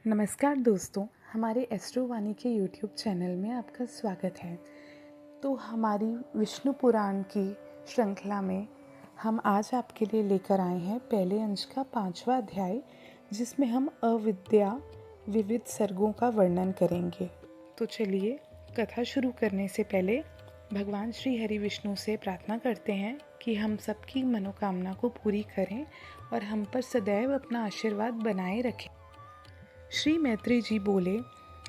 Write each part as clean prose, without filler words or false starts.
नमस्कार दोस्तों, हमारे एस्ट्रोवाणी के यूट्यूब चैनल में आपका स्वागत है। तो हमारी विष्णु पुराण की श्रृंखला में हम आज आपके लिए लेकर आए हैं पहले अंश का 5वां अध्याय, जिसमें हम अविद्या विविध सर्गों का वर्णन करेंगे। तो चलिए कथा शुरू करने से पहले भगवान श्री हरि विष्णु से प्रार्थना करते हैं कि हम सबकी मनोकामना को पूरी करें और हम पर सदैव अपना आशीर्वाद बनाए रखें। श्री मैत्री जी बोले,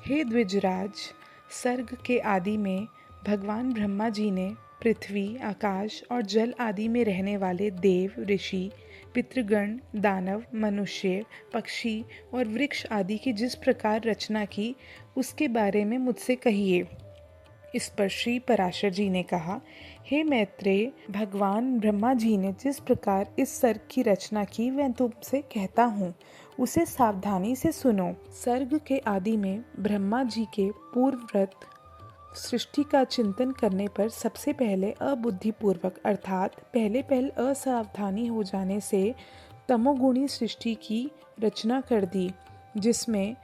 हे द्विजराज, सर्ग के आदि में भगवान ब्रह्मा जी ने पृथ्वी, आकाश और जल आदि में रहने वाले देव, ऋषि, पितृगण, दानव, मनुष्य, पक्षी और वृक्ष आदि की जिस प्रकार रचना की, उसके बारे में मुझसे कहिए। इस पर श्री पराशर जी ने कहा, हे मैत्रेय, भगवान ब्रह्मा जी ने जिस प्रकार इस सर्ग की रचना की वह तुमसे कहता हूँ, उसे सावधानी से सुनो। सर्ग के आदि में ब्रह्मा जी के पूर्वव्रत सृष्टि का चिंतन करने पर सबसे पहले अबुद्धिपूर्वक अर्थात पहले असावधानी हो जाने से तमोगुणी सृष्टि की रचना कर दी, जिसमें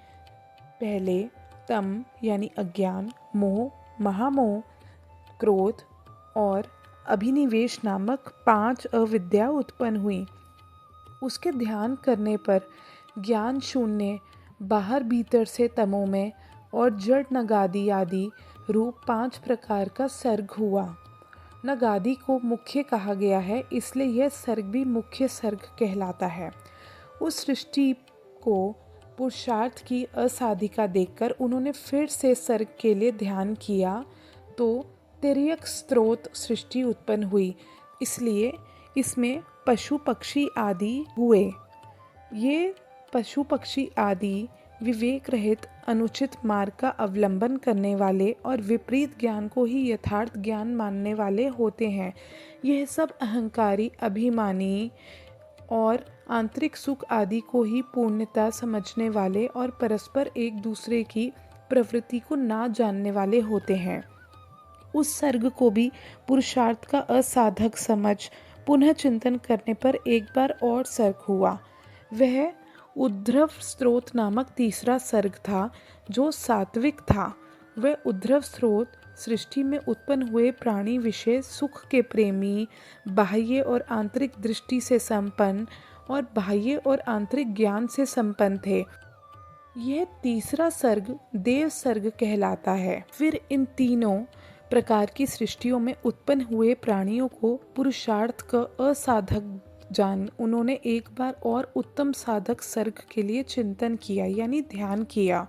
पहले तम यानी अज्ञान, मोह, महामोह, क्रोध और अभिनिवेश नामक 5 अविद्या उत्पन्न हुई। उसके ध्यान करने पर ज्ञान शून्य, बाहर भीतर से तमोमय और जड़ नगादि आदि रूप 5 प्रकार का सर्ग हुआ। नगादि को मुख्य कहा गया है, इसलिए यह सर्ग भी मुख्य सर्ग कहलाता है। उस सृष्टि को पुरुषार्थ की असाधिका देखकर उन्होंने फिर से सर्ग के लिए ध्यान किया तो तिर्यक स्रोत सृष्टि उत्पन्न हुई, इसलिए इसमें पशु पक्षी आदि हुए। ये पशु पक्षी आदि विवेक रहित अनुचित मार्ग का अवलंबन करने वाले और विपरीत ज्ञान को ही यथार्थ ज्ञान मानने वाले होते हैं। यह सब अहंकारी, अभिमानी और आंतरिक सुख आदि को ही पूर्णता समझने वाले और परस्पर एक दूसरे की प्रवृत्ति को ना जानने वाले होते हैं। उस सर्ग को भी पुरुषार्थ का असाधक समझ पुनः चिंतन करने पर एक बार और सर्ग हुआ। वह उद्धव स्रोत नामक तीसरा सर्ग था, जो सात्विक था। वह उद्धव स्रोत सृष्टि में उत्पन्न हुए प्राणी विषय सुख के प्रेमी, बाह्य और आंतरिक दृष्टि से संपन्न और बाह्य और आंतरिक ज्ञान से संपन्न थे। यह तीसरा सर्ग देव सर्ग कहलाता है। फिर इन तीनों प्रकार की सृष्टियों में उत्पन्न हुए प्राणियों को पुरुषार्थ का असाधक जान उन्होंने एक बार और उत्तम साधक सर्ग के लिए चिंतन किया यानी ध्यान किया।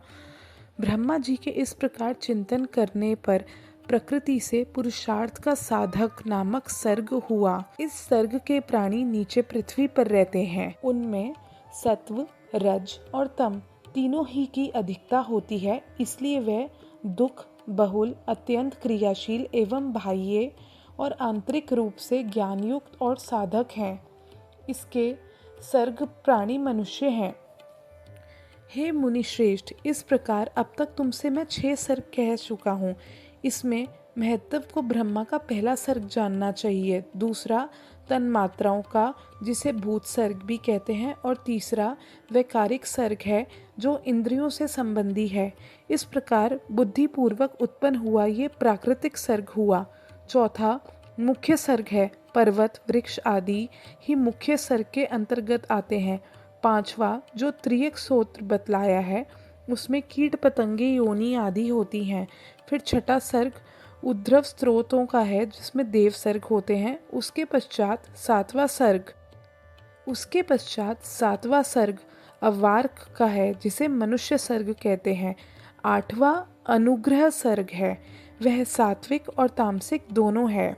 ब्रह्मा जी के इस प्रकार चिंतन करने पर प्रकृति से पुरुषार्थ का साधक नामक सर्ग हुआ। इस सर्ग के प्राणी नीचे पृथ्वी पर रहते हैं। उनमें सत्व, रज और तम तीनों ही की अधिकता होती है, इसलिए वह दुख बहुल, अत्यंत क्रियाशील एवं बाह्य और आंतरिक रूप से ज्ञानयुक्त और साधक हैं। इसके सर्ग प्राणी मनुष्य हैं। हे मुनिश्रेष्ठ, इस प्रकार अब तक तुमसे मैं 6 सर्ग कह चुका हूँ। इसमें महत्व को ब्रह्मा का पहला सर्ग जानना चाहिए, दूसरा तन्मात्राओं का, जिसे भूत सर्ग भी कहते हैं, और तीसरा वैकारिक सर्ग है, जो इंद्रियों से संबंधी है। इस प्रकार बुद्धिपूर्वक उत्पन्न हुआ ये प्राकृतिक सर्ग हुआ। चौथा मुख्य सर्ग है। पर्वत, वृक्ष आदि ही मुख्य सर्ग के अंतर्गत आते हैं। 5वां जो त्रियक सूत्र बतलाया है, उसमें कीट पतंगे योनि आदि होती हैं। फिर 6ठा सर्ग उद्धव स्रोतों का है, जिसमें देव सर्ग होते हैं। उसके पश्चात 7वां सर्ग अवार्क का है, जिसे मनुष्य सर्ग कहते हैं। 8वां अनुग्रह सर्ग है, वह सात्विक और तामसिक दोनों है।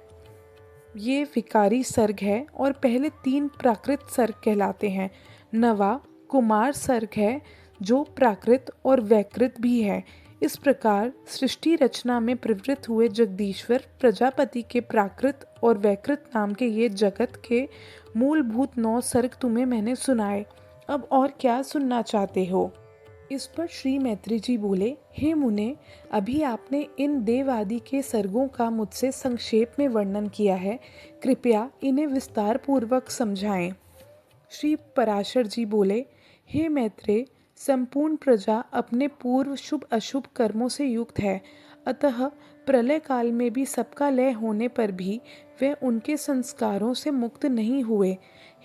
ये विकारी सर्ग है और पहले 3 प्राकृत सर्ग कहलाते हैं। 9वां कुमार सर्ग है, जो प्राकृत और वैकृत भी है। इस प्रकार सृष्टि रचना में प्रवृत्त हुए जगदीश्वर प्रजापति के प्राकृत और वैकृत नाम के ये जगत के मूलभूत 9 सर्ग तुम्हें मैंने सुनाए। अब और क्या सुनना चाहते हो? इस पर श्री मैत्री जी बोले, हे मुने, अभी आपने इन देव आदि के सर्गों का मुझसे संक्षेप में वर्णन किया है, कृपया इन्हें विस्तार पूर्वक समझाएं। श्री पराशर जी बोले, हे मैत्रेय, संपूर्ण प्रजा अपने पूर्व शुभ अशुभ कर्मों से युक्त है, अतः प्रलय काल में भी सबका लय होने पर भी वे उनके संस्कारों से मुक्त नहीं हुए।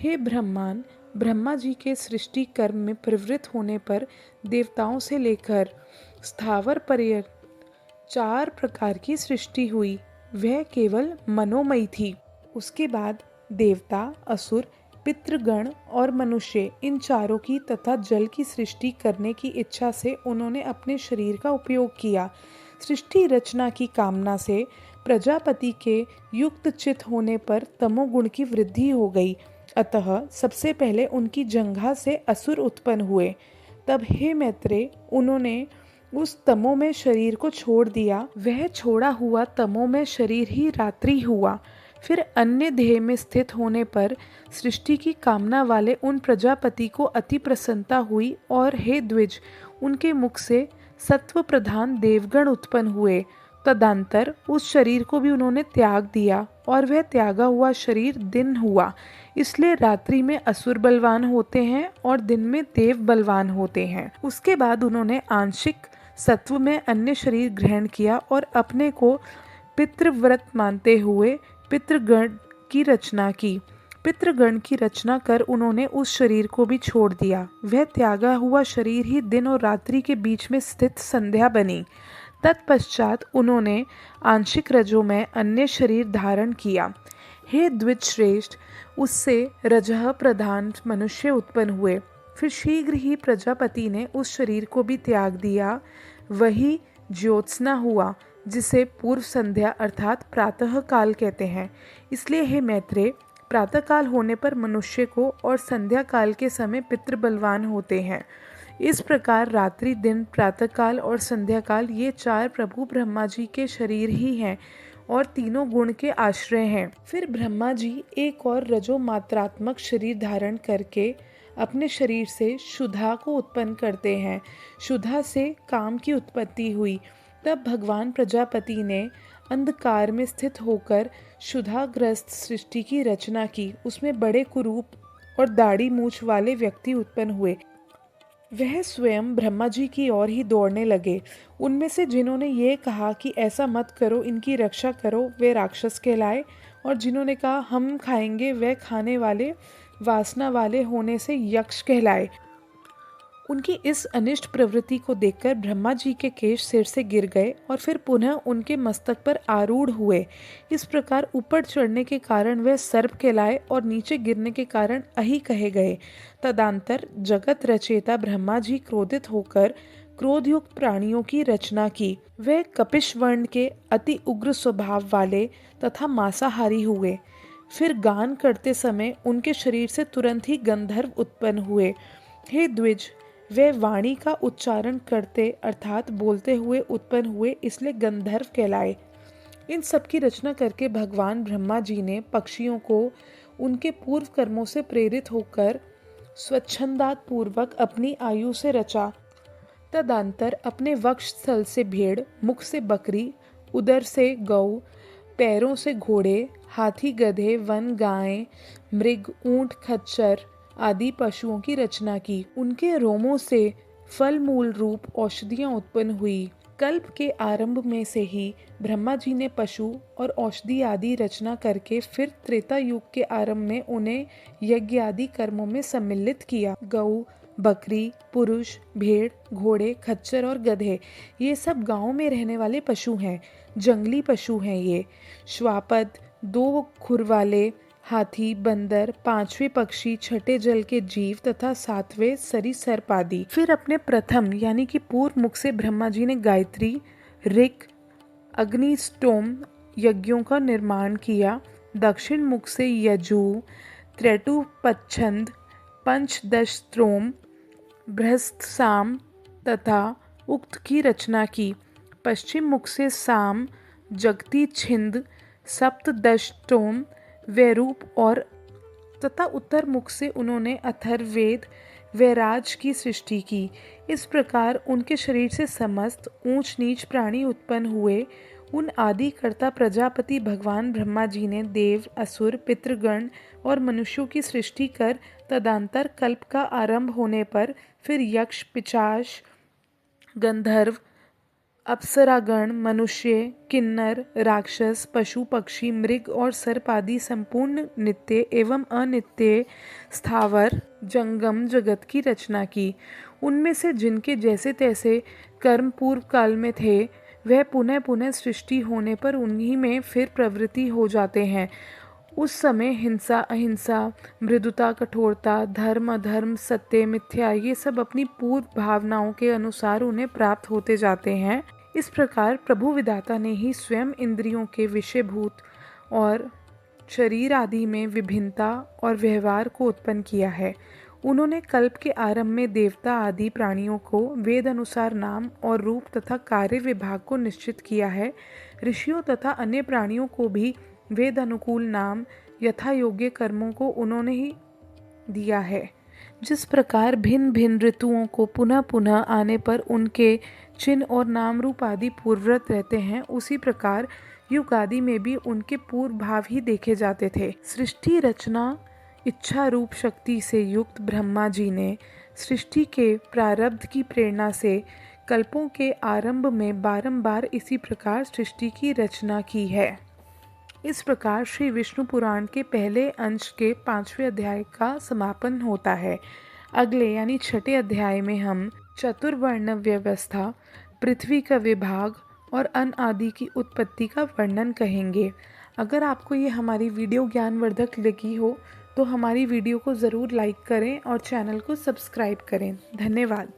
हे ब्रह्मांड, ब्रह्मा जी के सृष्टि कर्म में प्रवृत्त होने पर देवताओं से लेकर स्थावर पर्यंत 4 प्रकार की सृष्टि हुई। वह केवल मनोमयी थी। उसके बाद देवता, असुर, पितृगण और मनुष्य, इन चारों की तथा जल की सृष्टि करने की इच्छा से उन्होंने अपने शरीर का उपयोग किया। सृष्टि रचना की कामना से प्रजापति के युक्त चित होने पर तमोगुण की वृद्धि हो गई, अतः सबसे पहले उनकी जंघा से असुर उत्पन्न हुए। तब हे मैत्रेय, उन्होंने उस तमोमय शरीर को छोड़ दिया। वह छोड़ा हुआ तमोमय शरीर ही रात्रि हुआ। फिर अन्य देह में स्थित होने पर सृष्टि की कामना वाले उन प्रजापति को अति प्रसन्नता हुई और हे द्विज, उनके मुख से सत्व प्रधान देवगण उत्पन्न हुए। तदंतर उस शरीर को भी उन्होंने त्याग दिया और वह त्यागा हुआ शरीर दिन हुआ। इसलिए रात्रि में असुर बलवान होते हैं और दिन में देव बलवान होते हैं। उसके बाद उन्होंने आंशिक सत्व में अन्य शरीर ग्रहण किया और अपने को पितृव्रत मानते हुए पितृगण की रचना की। पितृगण की रचना कर उन्होंने उस शरीर को भी छोड़ दिया। वह त्यागा हुआ शरीर ही दिन और रात्रि के बीच में स्थित संध्या बनी। तत्पश्चात उन्होंने आंशिक रजो में अन्य शरीर धारण किया। हे द्विज श्रेष्ठ, उससे रजः प्रधान मनुष्य उत्पन्न हुए। फिर शीघ्र ही प्रजापति ने उस शरीर को भी त्याग दिया। वही ज्योत्सना हुआ, जिसे पूर्व संध्या अर्थात प्रातः काल कहते हैं। इसलिए हे मैत्रेय, प्रातः काल होने पर मनुष्य को और संध्या काल के समय पितृ बलवान होते हैं। इस प्रकार रात्रि, दिन, प्रातः काल और संध्या काल, ये 4 प्रभु ब्रह्मा जी के शरीर ही हैं और तीनों गुण के आश्रय हैं। फिर ब्रह्मा जी एक और रजो मात्रात्मक शरीर धारण करके अपने शरीर से शुद्धा को उत्पन्न करते हैं। शुद्धा से काम की उत्पत्ति हुई। तब भगवान प्रजापति ने अंधकार में स्थित होकर शुद्धाग्रस्त सृष्टि की रचना की। उसमें बड़े कुरूप और दाढ़ी मूछ वाले व्यक्ति उत्पन्न हुए। वह स्वयं ब्रह्मा जी की ओर ही दौड़ने लगे। उनमें से जिन्होंने ये कहा कि ऐसा मत करो, इनकी रक्षा करो, वे राक्षस कहलाए, और जिन्होंने कहा हम खाएंगे, वे खाने वाले वासना वाले होने से यक्ष कहलाए। उनकी इस अनिष्ट प्रवृत्ति को देखकर ब्रह्मा जी के केश सिर से गिर गए और फिर पुनः उनके मस्तक पर आरूढ़ हुए। इस प्रकार ऊपर चढ़ने के कारण वे सर्प कहलाए और नीचे गिरने के कारण अहि कहे गए। तदंतर जगत रचेता ब्रह्मा जी क्रोधित होकर क्रोधयुक्त प्राणियों की रचना की। वे कपिश वर्ण के अति उग्र स्वभाव वाले तथा मांसाहारी हुए। फिर गान करते समय उनके शरीर से तुरंत ही गंधर्व उत्पन्न हुए। हे द्विज, वे वाणी का उच्चारण करते अर्थात बोलते हुए उत्पन्न हुए, इसलिए गंधर्व कहलाए। इन सब की रचना करके भगवान ब्रह्मा जी ने पक्षियों को उनके पूर्व कर्मों से प्रेरित होकर स्वच्छंदात पूर्वक अपनी आयु से रचा। तदंतर अपने वक्ष स्थल से भेड़, मुख से बकरी, उदर से गौ, पैरों से घोड़े, हाथी, गधे, वन गायें, मृग, ऊंट, खच्चर आदि पशुओं की रचना की। उनके रोमों से फल मूल रूप औषधियाँ उत्पन्न हुई। कल्प के आरंभ में से ही ब्रह्मा जी ने पशु और औषधि आदि रचना करके फिर त्रेता युग के आरंभ में उन्हें यज्ञ आदि कर्मों में सम्मिलित किया। गऊ, बकरी, पुरुष, भेड़, घोड़े, खच्चर और गधे, ये सब गांव में रहने वाले पशु हैं। जंगली पशु हैं ये। श्वापद, 2 खुर वाले हाथी, बंदर, 5वें पक्षी, छठे जल के जीव तथा 7वें सरीसर्प आदि। फिर अपने प्रथम यानी कि पूर्व मुख से ब्रह्मा जी ने गायत्री, ऋक, अग्निष्टोम यज्ञों का निर्माण किया। दक्षिण मुख से यजु, त्रैटुपच्छंद, पंचदशस्त्रोम, बृहस्पसाम तथा उक्त की रचना की। पश्चिम मुख से साम, जगती छिंद, सप्तदशतोम, वैरूप और तथा उत्तर मुख से उन्होंने अथर्ववेद, वैराज की सृष्टि की। इस प्रकार उनके शरीर से समस्त ऊंच नीच प्राणी उत्पन्न हुए। उन आदि कर्ता प्रजापति भगवान ब्रह्मा जी ने देव, असुर, पितृगण और मनुष्यों की सृष्टि कर तदंतर कल्प का आरंभ होने पर फिर यक्ष, पिशाच, गंधर्व, अप्सरागण, मनुष्य, किन्नर, राक्षस, पशु, पक्षी, मृग और सर्प आदि संपूर्ण नित्य एवं अनित्य स्थावर जंगम जगत की रचना की। उनमें से जिनके जैसे तैसे कर्म पूर्व काल में थे, वह पुनः पुनः सृष्टि होने पर उन्हीं में फिर प्रवृत्ति हो जाते हैं। उस समय हिंसा, अहिंसा, मृदुता, कठोरता, धर्म, अधर्म, सत्य, मिथ्या, ये सब अपनी पूर्व भावनाओं के अनुसार उन्हें प्राप्त होते जाते हैं। इस प्रकार प्रभु विधाता ने ही स्वयं इंद्रियों के विषयभूत और शरीर आदि में विभिन्नता और व्यवहार को उत्पन्न किया है। उन्होंने कल्प के आरंभ में देवता आदि प्राणियों को वेद अनुसार नाम और रूप तथा कार्य विभाग को निश्चित किया है। ऋषियों तथा अन्य प्राणियों को भी वेद अनुकूल नाम यथा योग्य कर्मों को उन्होंने ही दिया है। जिस प्रकार भिन्न भिन्न ऋतुओं को पुनः पुनः आने पर उनके चिन्ह और नाम रूप आदि पूर्ववत रहते हैं, उसी प्रकार युग आदि में भी उनके पूर्व भाव ही देखे जाते थे। सृष्टि रचना इच्छा रूप शक्ति से युक्त ब्रह्मा जी ने सृष्टि के प्रारब्ध की प्रेरणा से कल्पों के आरंभ में बारंबार इसी प्रकार सृष्टि की रचना की है। इस प्रकार श्री विष्णु पुराण के पहले अंश के 5वें अध्याय का समापन होता है। अगले यानी 6ठे अध्याय में हम चतुर्वर्ण व्यवस्था, पृथ्वी का विभाग और अन्न आदि की उत्पत्ति का वर्णन कहेंगे। अगर आपको ये हमारी वीडियो ज्ञानवर्धक लगी हो तो हमारी वीडियो को ज़रूर लाइक करें और चैनल को सब्सक्राइब करें। धन्यवाद।